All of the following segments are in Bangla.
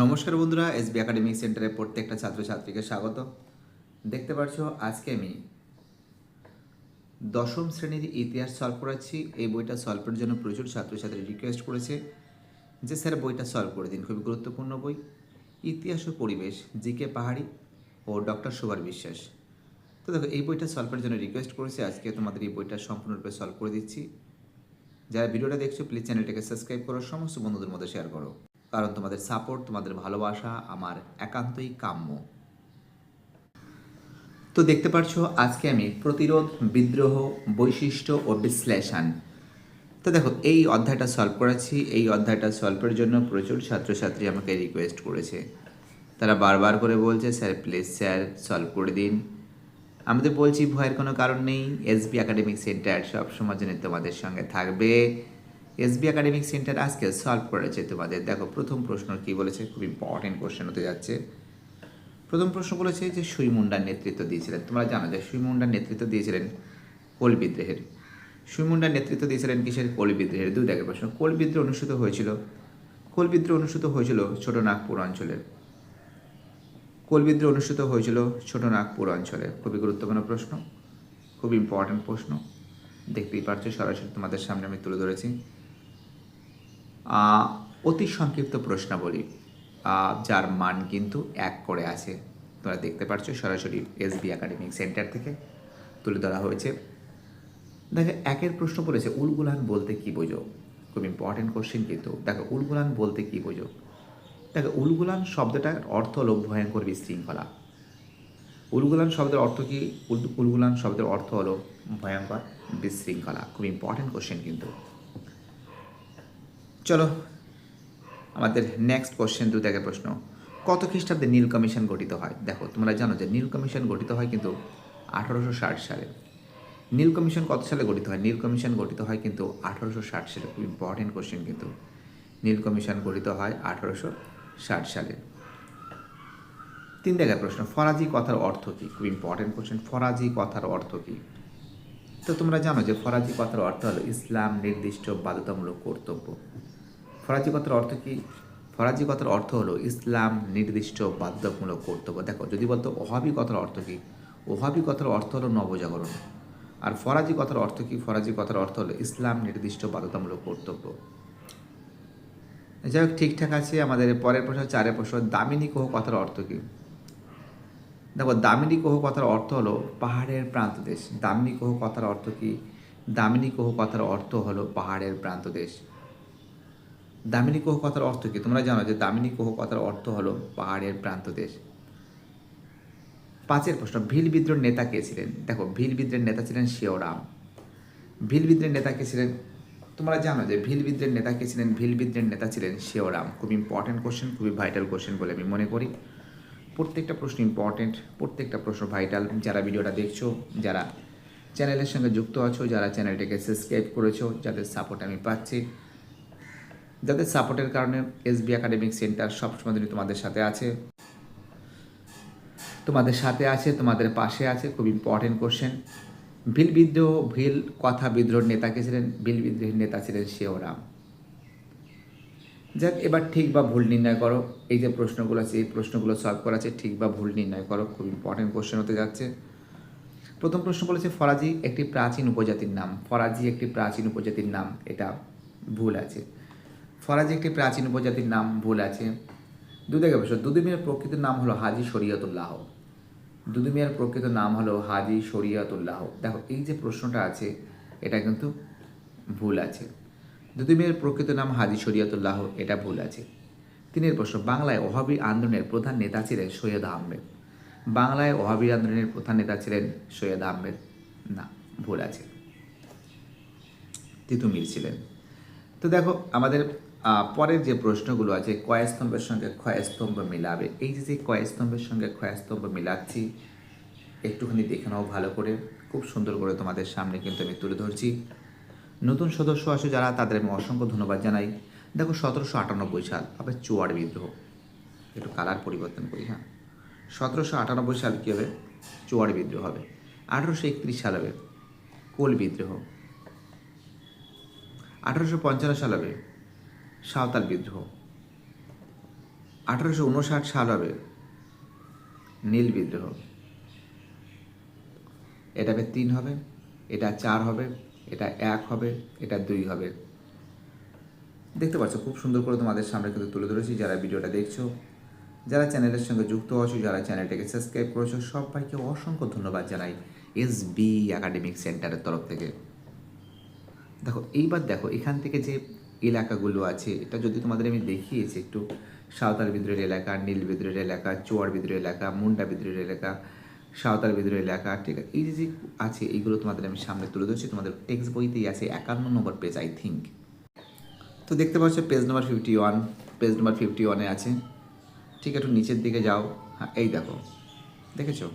নমস্কার বন্ধুরা, এসবি একাডেমিক সেন্টারে প্রত্যেকটা ছাত্রছাত্রীকে স্বাগত। দেখতে পাচ্ছ আজকে আমি দশম শ্রেণীর ইতিহাস সলভ করাচ্ছি। এই বইটা সলভের জন্য প্রচুর ছাত্রছাত্রী রিকোয়েস্ট করেছে যে স্যার বইটা সলভ করে দিন, খুবই গুরুত্বপূর্ণ বই। ইতিহাস ও পরিবেশ, জিকে পাহাড়ি ও ডক্টর সুভার বিশ্বাস। তো দেখো, এই বইটা সলভের জন্য রিকোয়েস্ট করেছে, আজকে তোমাদের এই বইটা সম্পূর্ণরূপে সলভ করে দিচ্ছি। যারা ভিডিওটা দেখছো প্লিজ চ্যানেলটাকে সাবস্ক্রাইব করো, সমস্ত বন্ধুদের মধ্যে শেয়ার করো, কারণ তোমাদের সাপোর্ট, তোমাদের ভালোবাসা আমার একান্তই কাম্য। তো দেখতে পাচ্ছ আজকে আমি প্রতিরোধ, বিদ্রোহ, বৈশিষ্ট্য ও বিশ্লেষণ। তো দেখো, এই অধ্যায়টা সলভ করাচ্ছি। এই অধ্যায়টা সলভের জন্য প্রচুর ছাত্রছাত্রী আমাকে রিকোয়েস্ট করেছে। তারা বারবার করে বলছে স্যার প্লিজ স্যার সলভ করে দিন। আমাদের বলছি ভয়ের কোনো কারণ নেই, এসবি একাডেমিক সেন্টার সবসময় জন্য তোমাদের সঙ্গে থাকবে। এসবি একাডেমিক সেন্টার আজকে সলভ করেছে তোমাদের। দেখো প্রথম প্রশ্ন কী বলেছে, খুব ইম্পর্টেন্ট কোশ্চেন হতে যাচ্ছে। প্রথম প্রশ্ন বলেছে যে সুইমুন্ডার নেতৃত্ব দিয়েছিলেন। তোমরা জানো যে সুইমুন্ডার নেতৃত্ব দিয়েছিলেন কোল বিদ্রোহের। সুইমুন্ডার নেতৃত্ব দিয়েছিলেন কিসের? কোল বিদ্রোহের। দুই দাগের প্রশ্ন, কোল বিদ্রোহ অনুষ্ঠিত হয়েছিল, কোল বিদ্রোহ অনুষ্ঠিত হয়েছিল ছোট নাগপুর অঞ্চলে। কোল বিদ্রোহ অনুষ্ঠিত হয়েছিল ছোট নাগপুর অঞ্চলে। খুবই গুরুত্বপূর্ণ প্রশ্ন, খুব ইম্পর্টেন্ট প্রশ্ন। দেখতেই পাচ্ছ সরাসরি তোমাদের সামনে আমি তুলে ধরেছি। অতি সংক্ষিপ্ত প্রশ্নাবলী, যার মান কিন্তু 1 করে আছে। তোমরা দেখতে পাচ্ছ সরাসরি এসবি একাডেমিক সেন্টার থেকে তুলে ধরা হয়েছে। দেখো, 1-এর প্রশ্ন বলেছে উলগুলান বলতে কী বোঝো? খুব ইম্পর্টেন্ট কোশ্চেন কিন্তু। দেখো, উলগুলান বলতে কী বোঝো? দেখো, উলগুলান শব্দটার অর্থ হলো ভয়ঙ্কর বিশৃঙ্খলা। উলগুলান শব্দের অর্থ কী? উলগুলান শব্দের অর্থ হলো ভয়ঙ্কর বিশৃঙ্খলা। খুব ইম্পর্টেন্ট কোশ্চেন কিন্তু। চলো আমাদের নেক্সট কোশ্চেন, 2 দাগের প্রশ্ন, কত খ্রিস্টাব্দে নীল কমিশন গঠিত হয়? দেখো, তোমরা জানো যে নীল কমিশন গঠিত হয় কিন্তু 1860 সালে। নীল কমিশন কত সালে গঠিত হয়? নীল কমিশন গঠিত হয় কিন্তু 1860 সালে। খুব ইম্পর্টেন্ট কোশ্চেন কিন্তু। নীল কমিশন গঠিত হয় 1860 সালে। 3 দাগের প্রশ্ন, ফরাজি কথার অর্থ কী? খুব ইম্পর্টেন্ট কোশ্চেন। ফরাজি কথার অর্থ কী? তো তোমরা জানো যে ফরাজি কথার অর্থ হলো ইসলাম নির্দিষ্ট বাধ্যতামূলক কর্তব্য। ফরাজি কথার অর্থ কী? ফরাজি কথার অর্থ হলো ইসলাম নির্দিষ্ট বাধ্যতামূলক কর্তব্য। দেখো, যদি বলতো ওহাবি কথার অর্থ কী? ওহাবি কথার অর্থ হলো নবজাগরণ। আর ফরাজি কথার অর্থ কী? ফরাজি কথার অর্থ হলো ইসলাম নির্দিষ্ট বাধ্যতামূলক কর্তব্য। যাই হোক, ঠিকঠাক আছে। আমাদের পরের প্রশ্ন, 4-এর প্রশ্ন, দামিনী কোহ কথার অর্থ কী? দেখো, দামিনী কোহ কথার অর্থ হলো পাহাড়ের প্রান্তদেশ। দামিনী কোহ কথার অর্থ কী? দামিনী কোহ কথার অর্থ হলো পাহাড়ের প্রান্তদেশ। দামিনী কোহ কথার অর্থ কী? তোমরা জানো যে দামিনী কোহ কথার অর্থ হলো পাহাড়ের প্রান্তদেশ। 5-এর প্রশ্ন, ভিল বিদ্রোহের নেতা কে ছিলেন? দেখো, ভিল বিদ্রোহের নেতা ছিলেন শিওরাম। ভিল বিদ্রোহের নেতা কে ছিলেন? তোমরা জানো যে ভিল বিদ্রোহের নেতা কে ছিলেন? ভিল বিদ্রোহের নেতা ছিলেন শিওরাম। খুব ইম্পর্টেন্ট কোশ্চেন, খুবই ভাইটাল কোশ্চেন বলে আমি মনে করি। প্রত্যেকটা প্রশ্ন ইম্পর্টেন্ট, প্রত্যেকটা প্রশ্ন ভাইটাল। যারা ভিডিওটা দেখছো, যারা চ্যানেলের সঙ্গে যুক্ত আছো, যারা চ্যানেলটাকে সাবস্ক্রাইব করেছো, যাদের সাপোর্ট আমি পাচ্ছি, যাদের সাপোর্টের কারণে এসবি একাডেমিক সেন্টার সবসময় তোমাদের সাথে আছে, তোমাদের সাথে আছে, তোমাদের পাশে আছে। খুব ইম্পর্টেন্ট কোশ্চেন। ভিল বিদ্রোহ, ভিল কথা বিদ্রোহের নেতা কে ছিলেন? ভিল বিদ্রোহের নেতা ছিলেন শিওরাম। যাক, এবার ঠিক বা ভুল নির্ণয় করো। এই যে প্রশ্নগুলো আছে, এই প্রশ্নগুলো সলভ করা আছে, ঠিক বা ভুল নির্ণয় করো। খুব ইম্পর্টেন্ট কোশ্চেন হতে যাচ্ছে। প্রথম প্রশ্ন বলেছে ফরাজি একটি প্রাচীন উপজাতির নাম। ফরাজি একটি প্রাচীন উপজাতির নাম, এটা ভুল আছে। ফরাজি একটি প্রাচীন উপজাতির নাম, ভুল আছে। 2 দাগের প্রশ্ন, দুদু মিয়ার প্রকৃত নাম হলো হাজি শরিয়তুল্লাহ। দুদু মিয়ার প্রকৃত নাম হলো হাজি শরিয়তুল্লাহ। দেখো, এই যে প্রশ্নটা আছে এটা কিন্তু ভুল আছে। দুদু মিয়ার প্রকৃত নাম হাজি শরিয়তুল্লাহ, এটা ভুল আছে। 3-এর প্রশ্ন, বাংলায় ওহাবি আন্দোলনের প্রধান নেতা ছিলেন সৈয়দ আহমেদ। বাংলায় ওহাবি আন্দোলনের প্রধান নেতা ছিলেন সৈয়দ আহমেদ, না, ভুল আছে। তিতুমির ছিলেন। তো দেখো, আমাদের পরের যে প্রশ্নগুলো আছে, কয়স্তম্ভের সঙ্গে ক্ষয়স্তম্ভ মিলাবে। এই যে কয়স্তম্ভের সঙ্গে ক্ষয়স্তম্ভ মিলাচ্ছি, একটুখানি দেখে নাও ভালো করে। খুব সুন্দর করে তোমাদের সামনে কিন্তু আমি তুলে ধরছি। নতুন সদস্য আসে যারা, তাদের আমি অসংখ্য ধন্যবাদ জানাই। দেখো, 1798 সাল হবে চুয়াড় বিদ্রোহ। একটু কালার পরিবর্তন করি, হ্যাঁ। 1798 সাল কী হবে? চুয়াড় বিদ্রোহ হবে। 1831 সাল হবে কোল বিদ্রোহ। 1855 সাল হবে সাঁওতাল বিদ্রোহ। 1859 সাল হবে নীল বিদ্রোহ। এটা 3 হবে, এটা 4 হবে, এটা 1 হবে, এটা 2 হবে। দেখতে পাচ্ছ খুব সুন্দর করে তোমাদের সামনে কিন্তু তুলে ধরেছি। যারা ভিডিওটা দেখছো, যারা চ্যানেলের সঙ্গে যুক্ত আছো, যারা চ্যানেলটাকে সাবস্ক্রাইব করেছো, সবাইকে অসংখ্য ধন্যবাদ জানাই SB একাডেমিক সেন্টারের তরফ থেকে। দেখো এইবার দেখো এখান থেকে যে এলাকাগুলো আছে, এটা যদি তোমাদের আমি দেখিয়েছি একটু, সাঁওতাল বিদ্রোহের এলাকা, নীল বিদ্রোহের এলাকা, চোয়ার বিদ্রোহের এলাকা, মুন্ডা বিদ্রোহের এলাকা, সাঁওতাল বিদ্রোহের এলাকা, ঠিক আছে, এই যে আছে এইগুলো তোমাদের আমি সামনে তুলে ধরছি। তোমাদের টেক্সট বইতেই আছে 51 নম্বর পেজ আই থিঙ্ক। তো দেখতে পাচ্ছ পেজ নাম্বার 51, পেজ নাম্বার 51-এ আছে। ঠিক একটু নিচের দিকে যাও, হ্যাঁ এই দেখো, দেখেছো?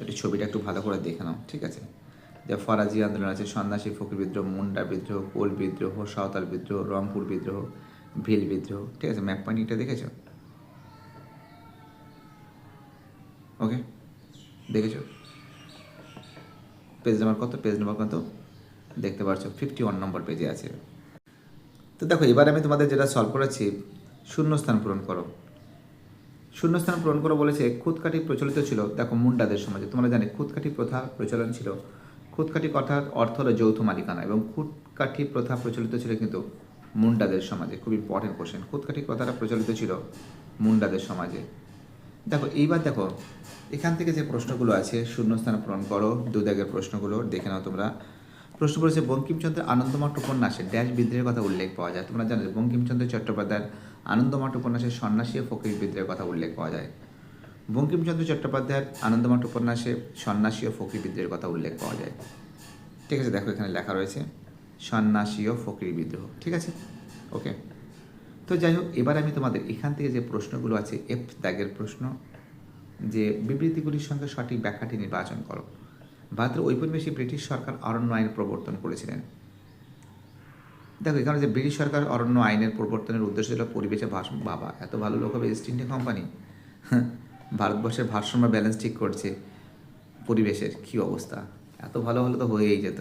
একটু ছবিটা একটু ভালো করে দেখে নাও, ঠিক আছে? যে ফরাজি আন্দোলন আছে, সন্ন্যাসী ফকির বিদ্রোহ, মুন্ডা বিদ্রোহ, কোল বিদ্রোহ, সাঁওতাল বিদ্রোহ, রংপুর বিদ্রোহ, ভিল বিদ্রোহ, ঠিক আছে? ম্যাপ পয়েন্টটা দেখেছো? ওকে, দেখেছো? পেজ নাম্বার কত? পেজ নাম্বার কত দেখতে পাচ্ছ? 51 নম্বর পেজে আছে। তো দেখো এবার আমি তোমাদের যেটা সলভ করেছি, শূন্যস্থান পূরণ করো। শূন্যস্থান পূরণ করো বলেছে। খুদকাঠি প্রচলিত ছিল, দেখো মুন্ডাদের সমাজে, তোমরা জানো খুদকাঠি প্রথা প্রচলন ছিল। খুদকাঠি কথার অর্থ হলো যৌথ মালিকানা, এবং খুদকাঠি প্রথা প্রচলিত ছিল কিন্তু মুন্ডাদের সমাজে। খুব ইম্পর্টেন্ট কোশ্চেন। খুদকাঠি কথাটা প্রচলিত ছিল মুন্ডাদের সমাজে। দেখো এইবার দেখো এখান থেকে যে প্রশ্নগুলো আছে, শূন্যস্থান পূরণ করো, দুদাগের প্রশ্নগুলো দেখে নাও তোমরা। প্রশ্ন করেছে বঙ্কিমচন্দ্রের আনন্দমঠ উপন্যাসে ড্যাশ বিদ্রোহের কথা উল্লেখ পাওয়া যায়। তোমরা জানো বঙ্কিমচন্দ্র চট্টোপাধ্যায়ের আনন্দমঠ উপন্যাসে সন্ন্যাসী ও ফকির বিদ্রোহের কথা উল্লেখ পাওয়া যায়। বঙ্কিমচন্দ্র চট্টোপাধ্যায়ের আনন্দমঠ উপন্যাসে সন্ন্যাসী ও ফকির বিদ্রোহের কথা উল্লেখ পাওয়া যায়। ঠিক আছে, দেখো এখানে লেখা রয়েছে সন্ন্যাসী ও ফকির বিদ্রোহ, ঠিক আছে? ওকে, তো যাই হোক এবার আমি তোমাদের এখান থেকে যে প্রশ্নগুলো আছে, এফ দাগের প্রশ্ন, যে বিবৃতিগুলির সঙ্গে সঠিক ব্যাখ্যাটি নির্বাচন করো। ভারতের ঔপনিবেশে ব্রিটিশ সরকার অরণ্য আইন প্রবর্তন করেছিলেন। দেখো এখানে যে ব্রিটিশ সরকার অরণ্য আইনের প্রবর্তনের উদ্দেশ্য ছিল পরিবেশে ভারসাম্য। বাবা, এত ভালো লোক হবে ইস্ট ইন্ডিয়া কোম্পানি? ভারতবর্ষের ভারসাম্য ব্যালেন্স ঠিক করছে, পরিবেশের কী অবস্থা! এত ভালো হলে তো হয়েই যেত।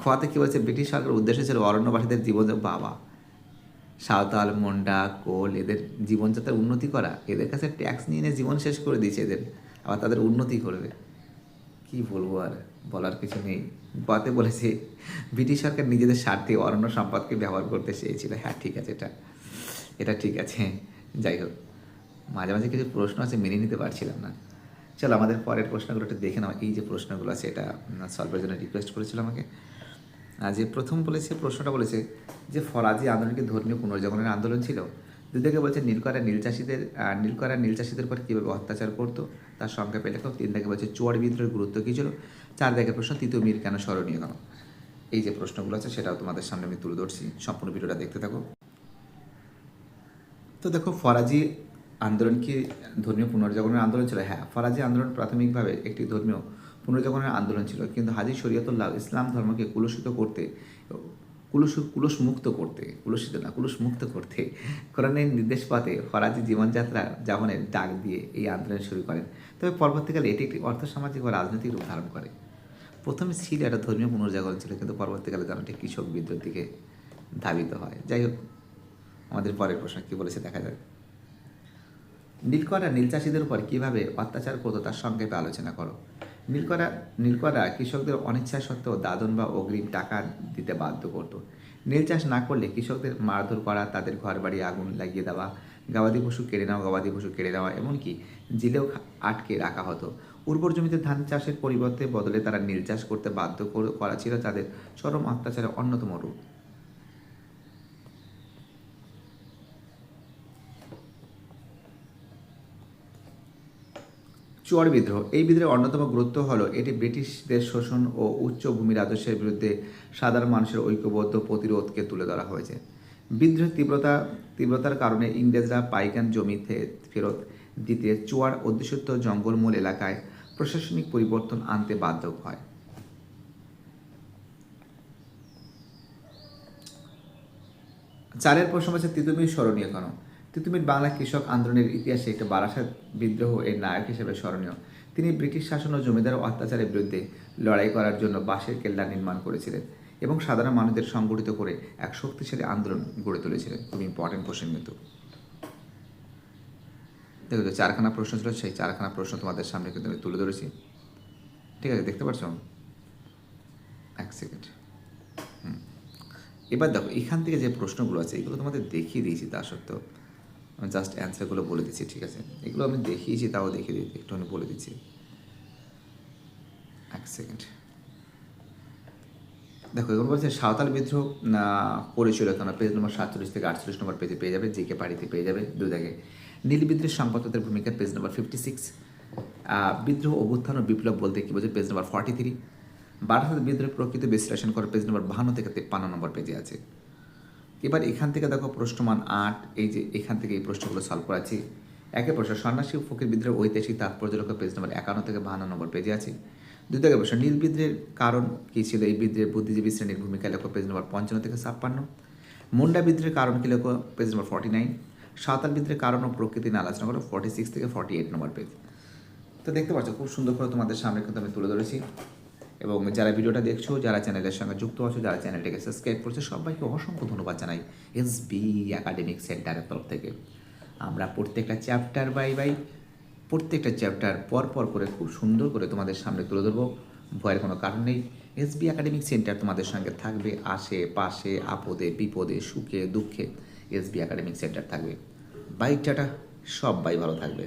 খোয়াতে কী বলছে, ব্রিটিশ সরকারের উদ্দেশ্য ছিল অরণ্যবাসীদের জীবন। বাবা, সাঁওতাল, মুন্ডা, কোল, এদের জীবনযাত্রার উন্নতি করা। এদের কাছে ট্যাক্স নিয়ে নিয়ে জীবন শেষ করে দিয়েছে এদের, আবার তাদের উন্নতি করবে। কি বলবো, আর বলার কিছু নেই। বাতে বলেছে ব্রিটিশ সরকার নিজেদের স্বার্থে অরণ্য সম্পদকে ব্যবহার করতে চেয়েছিল। হ্যাঁ ঠিক আছে, এটা ঠিক আছে। যাই হোক, মাঝে মাঝে কিছু প্রশ্ন আছে মেনে নিতে পারছিলাম না। চলো আমাদের পরের প্রশ্নগুলো একটু দেখে নাও। এই যে প্রশ্নগুলো আছে এটা সলভের জন্য রিকোয়েস্ট করেছিল আমাকে। যে প্রথম বলেছে, প্রশ্নটা বলেছে যে ফরাজি আন্দোলনকে ধর্মীয় পুনর্জাগরণের আন্দোলন ছিল। দুদিকে বলছে নীলকরা নীল চাষিদের উপর কীভাবে অত্যাচার করতো তার সংক্ষেপে লেখক। 3 দাগে বলছে চুয়াড় বিদ্রোহের গুরুত্ব কী ছিল। 4 দাগের প্রশ্ন তিতুমির কেন স্মরণীয় কেন। এই যে প্রশ্নগুলো আছে সেটাও তোমাদের সামনে আমি তুলে ধরছি, সম্পূর্ণ ভিডিওটা দেখতে থাকো। তো দেখো ফরাজি আন্দোলন কি ধর্মীয় পুনর্জাগরণের আন্দোলন ছিল? হ্যাঁ, ফরাজি আন্দোলন প্রাথমিকভাবে একটি ধর্মীয় পুনর্জাগরণের আন্দোলন ছিল, কিন্তু হাজী শরীয়তুল্লাহ ইসলাম ধর্মকে কুলুষমুক্ত করতে কোরআনের নির্দেশ পাতে ফরাজি জীবনযাত্রা যাপনের ডাক দিয়ে এই আন্দোলন শুরু করেন। তবে পরবর্তীকালে এটি একটি অর্থসামাজিক ও রাজনৈতিক রূপ ধারণ করে। প্রথমে ছিল একটা ধর্মীয় পুনর্জাগরণ ছিল, কিন্তু পরবর্তীকালে যেন একটি কৃষক বিদ্রোহের দিকে ধাবিত হয়। যাই হোক, আমাদের পরের প্রশ্ন কী বলেছে দেখা যাক। নীল চাষিদের উপর কীভাবে অত্যাচার করতো তার সংক্ষেপে আলোচনা করো। নীলকরা কৃষকদের অনিচ্ছা সত্ত্বেও দাদন বা অগ্রিম টাকা দিতে বাধ্য করতো। নীল চাষ না করলে কৃষকদের মারধর করা, তাদের ঘর বাড়ি আগুন লাগিয়ে দেওয়া, গবাদি পশু কেড়ে নেওয়া, এমনকি জেলেও আটকে রাখা হতো। উর্বর জমিতে ধান চাষের পরিবর্তে বদলে তারা নীল চাষ করতে বাধ্য করা ছিল তাদের চরম অত্যাচারের অন্যতম রূপ। চুয়াড় বিদ্রোহ। এই বিদ্রোহের অন্যতম গুরুত্ব হলো এটি ব্রিটিশদের শোষণ ও উচ্চ ভূমি রাজস্বের বিরুদ্ধে সাধারণ মানুষের ঐক্যবদ্ধ প্রতিরোধকে তুলে ধরা হয়েছে। বিদ্রোহের তীব্রতার কারণে ইংরেজরা পাইকান জমি ফেরত দিতে চুয়াড় অধ্যুষিত জঙ্গলমূল এলাকায় প্রশাসনিক পরিবর্তন আনতে বাধ্য হয়। চারের প্রশ্ন হচ্ছে তিতুমির স্মরণীয় কেন। তিতুমির বাংলা কৃষক আন্দোলনের ইতিহাসে একটা বারাসাত বিদ্রোহ এর নায়ক হিসেবে স্মরণীয়। তিনি ব্রিটিশ শাসন ও জমিদার অত্যাচারের বিরুদ্ধে লড়াই করার জন্য বাঁশের কেল্লা নির্মাণ করেছিলেন এবং সাধারণ মানুষদের সংগঠিত করে এক শক্তিশালী আন্দোলন গড়ে তুলেছিলেন। খুব ইম্পর্টেন্ট কোশ্চেন কিন্তু। দেখো যে 4খানা প্রশ্ন ছিল, সেই 4খানা প্রশ্ন তোমাদের সামনে কিন্তু আমি তুলে ধরেছি। ঠিক আছে, দেখতে পাচ্ছ? এক সেকেন্ড। এবার দেখো এখান থেকে যে প্রশ্নগুলো আছে এগুলো তোমাদের দেখিয়ে দিয়েছি, তা সত্ত্বেও আমি জাস্ট অ্যান্সারগুলো বলে দিচ্ছি। ঠিক আছে, এগুলো আমি দেখিয়েছি, তাও দেখিয়ে দিই, একটু আমি বলে দিচ্ছি। এক সেকেন্ড। দেখো এগুলো বলছে সাঁওতাল বিদ্রোহ পড়েছিল কেন, পেজ নম্বর 47 থেকে 48 নম্বর পেজে পেয়ে যাবে, জিকে পাড়িতে পেয়ে যাবে দুই দাগে। নীল বিদ্রোহের সংবাদপত্রের ভূমিকা পেজ নম্বর 56। বিদ্রোহ অভ্যুত্থান ও বিপ্লব বলতে কী বোঝে, পেজ নম্বর 43। বারাসাত বিদ্রোহের প্রকৃত বিশ্লেষণ করে পেজ নম্বর 52 থেকে 53 নম্বর পেজে আছে। এবার এখান থেকে দেখো প্রশ্নমান 8, এই যে এখান থেকে এই প্রশ্নগুলো সলভ করাচ্ছি। একে প্রশ্ন সন্ন্যাসী ও ফকির বিদ্রোহের ঐতিহাসিক তাৎপর্য লেখা পেজ নম্বর 51 থেকে 52 নম্বর পেজে আছে। দুই দাগে প্রশ্ন নীল বিদ্রোহের কারণ কী ছিল, এই বিদ্রোহের বুদ্ধিজীবী শ্রেণীর ভূমিকা লেখো পেজ নম্বর 55 থেকে 56। মুন্ডা বিদ্রোহের কারণ কী লেখো পেজ নম্বর 49। সাঁওতাল বিদ্রোহের কারণ ও প্রকৃতি নিয়ে আলোচনা করো 46 থেকে 48 নম্বর পেজ। তো দেখতে পাচ্ছ খুব সুন্দর করে তোমাদের সামনে কিন্তু আমি তুলে ধরেছি। এবং যারা ভিডিওটা দেখছো, যারা চ্যানেলের সঙ্গে যুক্ত আছো, যারা চ্যানেলটাকে সাবস্ক্রাইব করছো, সবাইকে অসংখ্য ধন্যবাদ জানাই এসবি একাডেমিক সেন্টারের তরফ থেকে। আমরা প্রত্যেকটা চ্যাপ্টার বাই প্রত্যেকটা চ্যাপ্টার পর করে খুব সুন্দর করে তোমাদের সামনে তুলে ধরবো। ভয়ের কোনো কারণ নেই। এসবি একাডেমিক সেন্টার তোমাদের সঙ্গে থাকবে, আশেপাশে আপদে বিপদে সুখে দুঃখে এসবি একাডেমিক সেন্টার থাকবে। বাই টাটা, সবাই ভালো থাকবে।